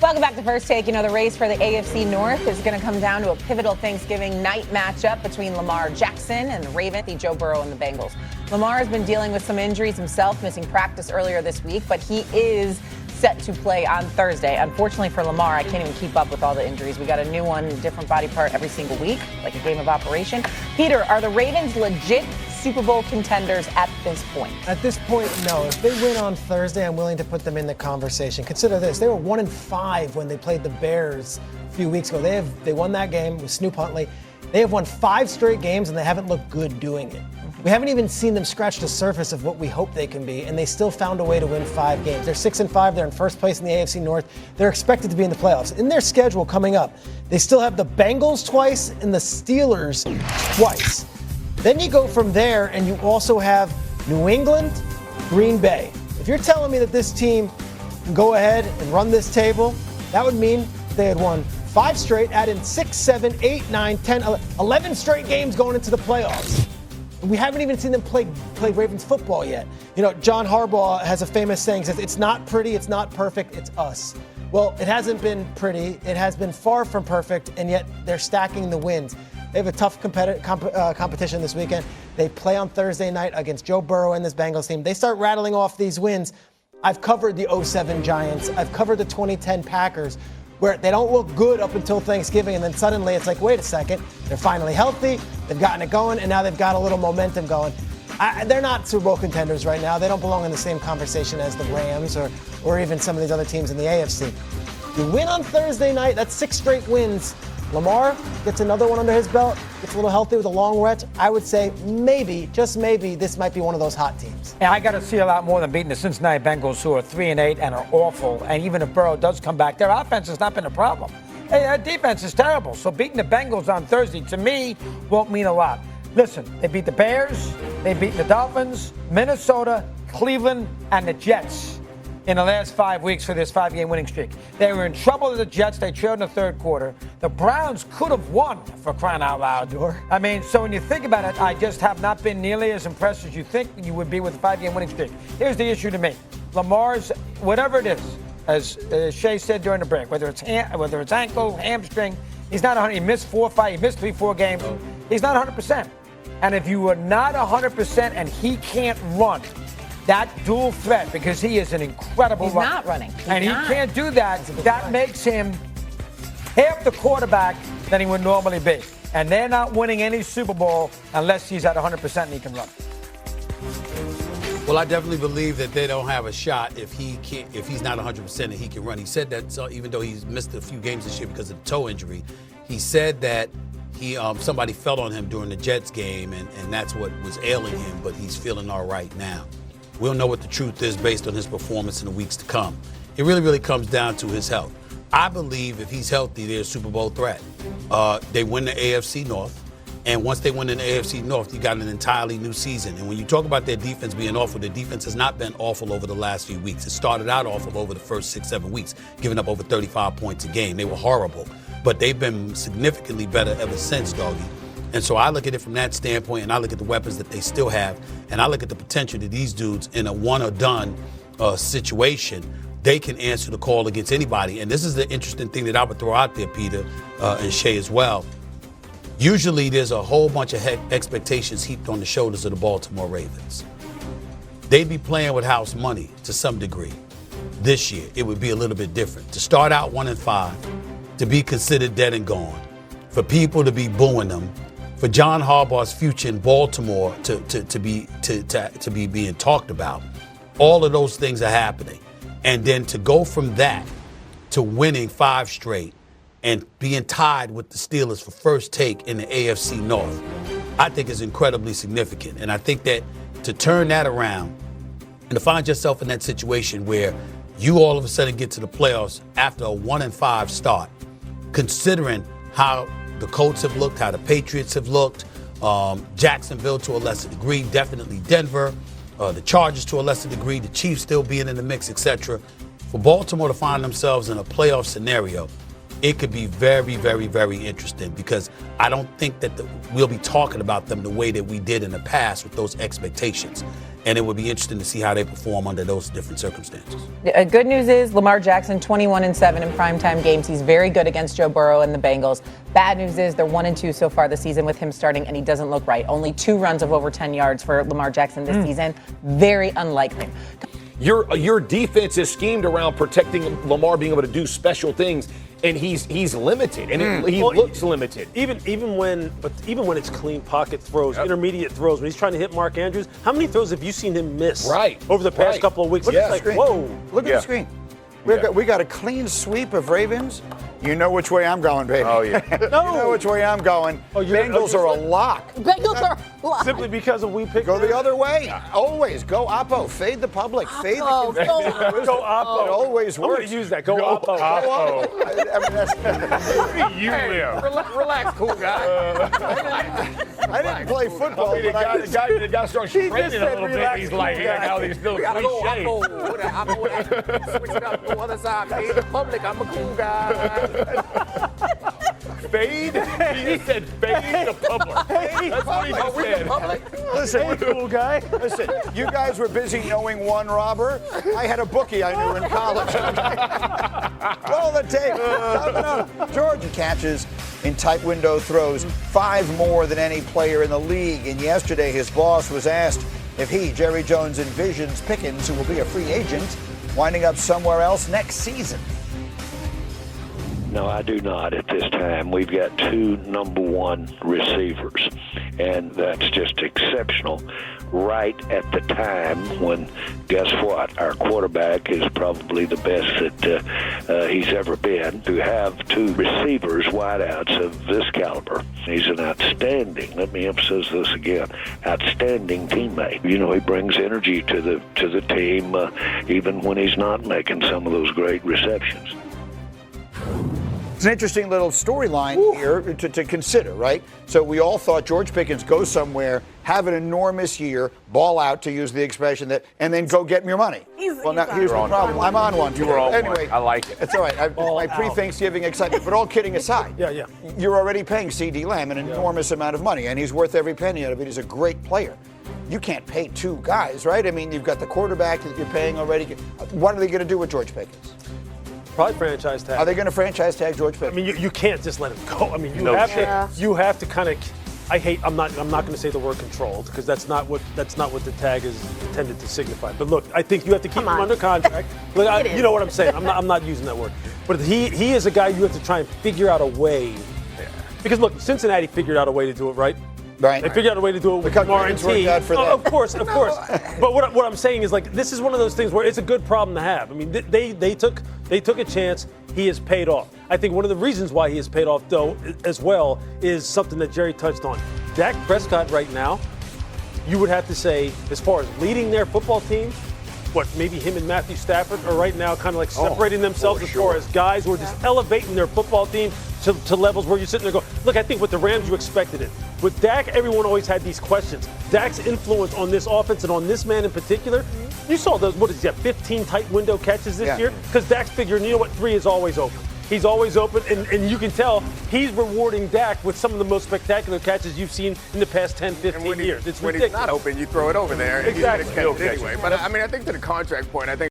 Welcome back to First Take. You know, the race for the AFC North is going to come down to a pivotal Thanksgiving night matchup between Lamar Jackson and the Ravens, Joe Burrow and the Bengals. Lamar has been dealing with some injuries himself, missing practice earlier this week, but he is set to play on Thursday. Unfortunately for Lamar, I can't even keep up with all the injuries. We got a new one, different body part every single week, like a game of operation. Peter, are the Ravens legit Super Bowl contenders at this point? At this point, no. If they win on Thursday, I'm willing to put them in the conversation. Consider this. They were 1-5 when they played the Bears a few weeks ago. They won that game with Snoop Huntley. They have won 5 straight games, and they haven't looked good doing it. We haven't even seen them scratch the surface of what we hope they can be, and they still found a way to win 5 games. They're 6-5. They're in first place in the AFC North. They're expected to be in the playoffs. In their schedule coming up, they still have the Bengals twice and the Steelers twice. Then you go from there, and you also have New England, Green Bay. If you're telling me that this team can go ahead and run this table, that would mean they had won 5 straight, add in 6, 7, 8, 9, 10, 11 straight games going into the playoffs. We haven't even seen them play Ravens football yet. You know, John Harbaugh has a famous saying, says, it's not pretty, it's not perfect, it's us. Well, it hasn't been pretty. It has been far from perfect, and yet they're stacking the wins. They have a tough competition this weekend. They play on Thursday night against Joe Burrow and this Bengals team. They start rattling off these wins. I've covered the 07 Giants. I've covered the 2010 Packers, where they don't look good up until Thanksgiving, and then suddenly it's like, wait a second, they're finally healthy, they've gotten it going, and now they've got a little momentum going. They're not Super Bowl contenders right now. They don't belong in the same conversation as the Rams or even some of these other teams in the AFC. You win on Thursday night, that's 6 straight wins. Lamar gets another one under his belt, gets a little healthy with a long rest. I would say maybe, just maybe, this might be one of those hot teams. And I got to see a lot more than beating the Cincinnati Bengals, who are 3-8 and are awful. And even if Burrow does come back, their offense has not been a problem. Hey, their defense is terrible. So beating the Bengals on Thursday, to me, won't mean a lot. Listen, they beat the Bears, they beat the Dolphins, Minnesota, Cleveland, and the Jets in the last 5 weeks for this 5-game winning streak. They were in trouble with the Jets. They trailed in the third quarter. The Browns could have won, for crying out loud. Sure. I mean, so when you think about it, I just have not been nearly as impressed as you think you would be with a 5-game winning streak. Here's the issue to me. Lamar's, whatever it is, as Shay said during the break, whether it's ankle, hamstring, he's not 100. He missed 4 or 5. He missed 3-4 games. He's not 100%. And if you are not 100% and he can't run, that dual threat, because he is an incredible runner. He's not running. He can't do that. That makes him half the quarterback than he would normally be. And they're not winning any Super Bowl unless he's at 100% and he can run. Well, I definitely believe that they don't have a shot if he's not 100% and he can run. He said that, so even though he's missed a few games this year because of the toe injury, he said that somebody fell on him during the Jets game, and that's what was ailing him, but he's feeling all right now. We'll know what the truth is based on his performance in the weeks to come. It really, really comes down to his health. I believe if he's healthy, they're a Super Bowl threat. They win the AFC North, and once they win in the AFC North, you got an entirely new season. And when you talk about their defense being awful, their defense has not been awful over the last few weeks. It started out awful over the first 6-7 weeks, giving up over 35 points a game. They were horrible, but they've been significantly better ever since, Doggy. And so I look at it from that standpoint, and I look at the weapons that they still have, and I look at the potential that these dudes in a one-or-done situation, they can answer the call against anybody. And this is the interesting thing that I would throw out there, Peter, and Shay as well. Usually there's a whole bunch of expectations heaped on the shoulders of the Baltimore Ravens. They'd be playing with house money to some degree. This year, it would be a little bit different. To start out 1-5, to be considered dead and gone, for people to be booing them, for John Harbaugh's future in Baltimore to be being talked about. All of those things are happening. And then to go from that to winning 5 straight and being tied with the Steelers for first take in the AFC North, I think is incredibly significant. And I think that to turn that around and to find yourself in that situation where you all of a sudden get to the playoffs after a 1-5 start, considering how the Colts have looked, how the Patriots have looked, Jacksonville to a lesser degree, definitely Denver, the Chargers to a lesser degree, the Chiefs still being in the mix, etc. For Baltimore to find themselves in a playoff scenario, it could be very, very, very interesting because I don't think that we'll be talking about them the way that we did in the past with those expectations. And it would be interesting to see how they perform under those different circumstances. Good news is Lamar Jackson, 21-7 in primetime games. He's very good against Joe Burrow and the Bengals. Bad news is they're 1-2 so far this season with him starting, and he doesn't look right. Only 2 runs of over 10 yards for Lamar Jackson this season. Very unlikely. Your defense is schemed around protecting Lamar being able to do special things, and he's limited, and he looks limited. Even when it's clean pocket throws, intermediate throws, when he's trying to hit Mark Andrews, how many throws have you seen him miss? Over the past couple of weeks? Look at the screen. Whoa! Look at the screen. We got a clean sweep of Ravens. You know which way I'm going, baby. Oh, yeah. You know which way I'm going. Bengals are a lock. Bengals are locked. Simply because of we picked Go the other way. Always. Go Oppo. Fade the public. Fade the Go Oppo. It always I'm going works. to use that. Go Oppo. I mean, that's, You relax, cool guy. I didn't play football. The guy starts He training just a said little bit. relax, He's cool like, guy. now he's still cliche. Switch it up, go other side, fade the public, I'm a cool guy. Fade? He said fade the public. That's what he just said. Listen, Cool guy. listen, you guys were busy knowing one robber. I had a bookie I knew in college. Roll the tape. Coming up. Jordan catches in tight window throws 5 more than any player in the league. And yesterday, his boss was asked if he, Jerry Jones, envisions Pickens, who will be a free agent, winding up somewhere else next season. No, I do not at this time. We've got 2 number 1 receivers, and that's just exceptional right at the time when, guess what, our quarterback is probably the best that he's ever been. To have 2 receivers, wideouts of this caliber, he's an outstanding, let me emphasize this again, outstanding teammate. You know, he brings energy to the team even when he's not making some of those great receptions. It's an interesting little storyline here to consider, right? So we all thought George Pickens go somewhere, have an enormous year, ball out, to use the expression, and then go get your money. Well, now here's the problem. I'm on one. You were on anyway, one. I like it. It's all right. My pre-Thanksgiving excitement. But all kidding aside, Yeah. you're already paying C.D. Lamb an enormous amount of money, and he's worth every penny out of it. He's a great player. You can't pay 2 guys, right? I mean, you've got the quarterback that you're paying already. What are they going to do with George Pickens? Probably franchise tag. Are they going to franchise tag George Pickens? I mean, you can't just let him go. I mean, you have to kind of. I'm not going to say the word controlled because that's not what the tag is intended to signify. But look, I think you have to keep him under contract. Look, you know what I'm saying. I'm not using that word. But he is a guy you have to try and figure out a way. Because look, Cincinnati figured out a way to do it, right? Right. They figured out a way to do it with Lamar and T. Of course. But what I'm saying is, like, this is one of those things where it's a good problem to have. I mean, they took a chance. He has paid off. I think one of the reasons why he has paid off, though, as well, is something that Jerry touched on. Dak Prescott right now, you would have to say, as far as leading their football team, maybe him and Matthew Stafford are right now kind of like separating themselves as far as guys who are just elevating their football team to levels where you're sitting there going, look, I think with the Rams you expected it. With Dak, everyone always had these questions. Dak's influence on this offense and on this man in particular, you saw those, 15 tight window catches this year? Because Dak's figuring, you know what, 3 is always open. He's always open, and you can tell he's rewarding Dak with some of the most spectacular catches you've seen in the past 10, 15 years. It's ridiculous. When he's not open, you throw it over there. And Exactly. He's going to catch it anyway. But I mean, I think to the contract point, I think